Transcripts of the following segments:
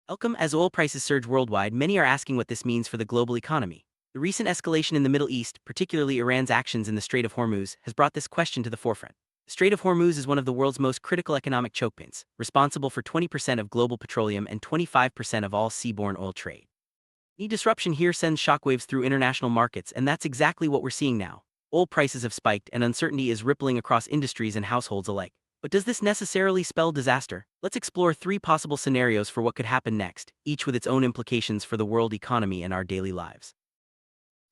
Welcome. As oil prices surge worldwide, many are asking what this means for the global economy. The recent escalation in the Middle East, particularly Iran's actions in the Strait of Hormuz, has brought this question to the forefront. The Strait of Hormuz is one of the world's most critical economic chokepoints, responsible for 20% of global petroleum and 25% of all seaborne oil trade. Any disruption here sends shockwaves through international markets, and that's exactly what we're seeing now. Oil prices have spiked, and uncertainty is rippling across industries and households alike. But does this necessarily spell disaster? Let's explore three possible scenarios for what could happen next, each with its own implications for the world economy and our daily lives.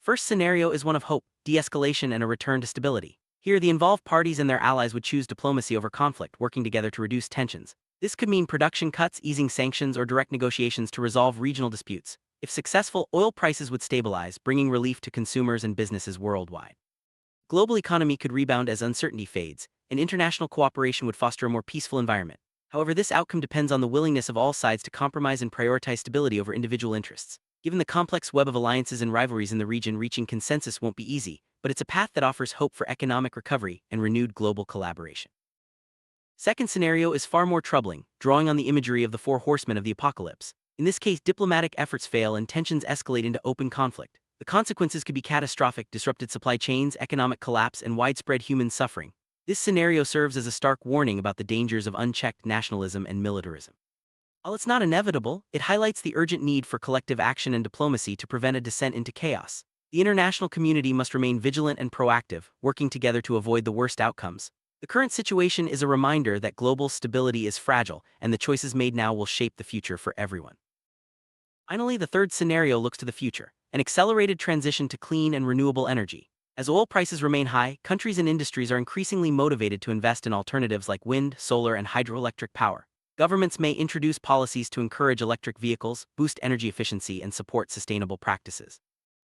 First scenario is one of hope, de-escalation, and a return to stability. Here, the involved parties and their allies would choose diplomacy over conflict, working together to reduce tensions. This could mean production cuts, easing sanctions, or direct negotiations to resolve regional disputes. If successful, oil prices would stabilize, bringing relief to consumers and businesses worldwide. Global economy could rebound as uncertainty fades, and international cooperation would foster a more peaceful environment. However, this outcome depends on the willingness of all sides to compromise and prioritize stability over individual interests. Given the complex web of alliances and rivalries in the region, reaching consensus won't be easy, but it's a path that offers hope for economic recovery and renewed global collaboration. Second scenario is far more troubling, drawing on the imagery of the four horsemen of the apocalypse. In this case, diplomatic efforts fail and tensions escalate into open conflict. The consequences could be catastrophic: disrupted supply chains, economic collapse, and widespread human suffering. This scenario serves as a stark warning about the dangers of unchecked nationalism and militarism. While it's not inevitable, it highlights the urgent need for collective action and diplomacy to prevent a descent into chaos. The international community must remain vigilant and proactive, working together to avoid the worst outcomes. The current situation is a reminder that global stability is fragile, and the choices made now will shape the future for everyone. Finally, the third scenario looks to the future: an accelerated transition to clean and renewable energy. As oil prices remain high, countries and industries are increasingly motivated to invest in alternatives like wind, solar, and hydroelectric power. Governments may introduce policies to encourage electric vehicles, boost energy efficiency, and support sustainable practices.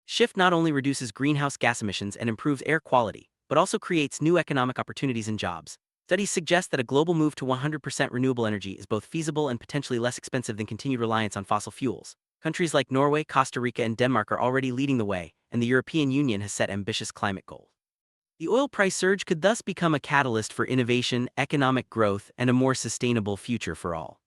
Shift not only reduces greenhouse gas emissions and improves air quality, but also creates new economic opportunities and jobs. Studies suggest that a global move to 100% renewable energy is both feasible and potentially less expensive than continued reliance on fossil fuels. Countries like Norway, Costa Rica, and Denmark are already leading the way, and the European Union has set ambitious climate goals. The oil price surge could thus become a catalyst for innovation, economic growth, and a more sustainable future for all.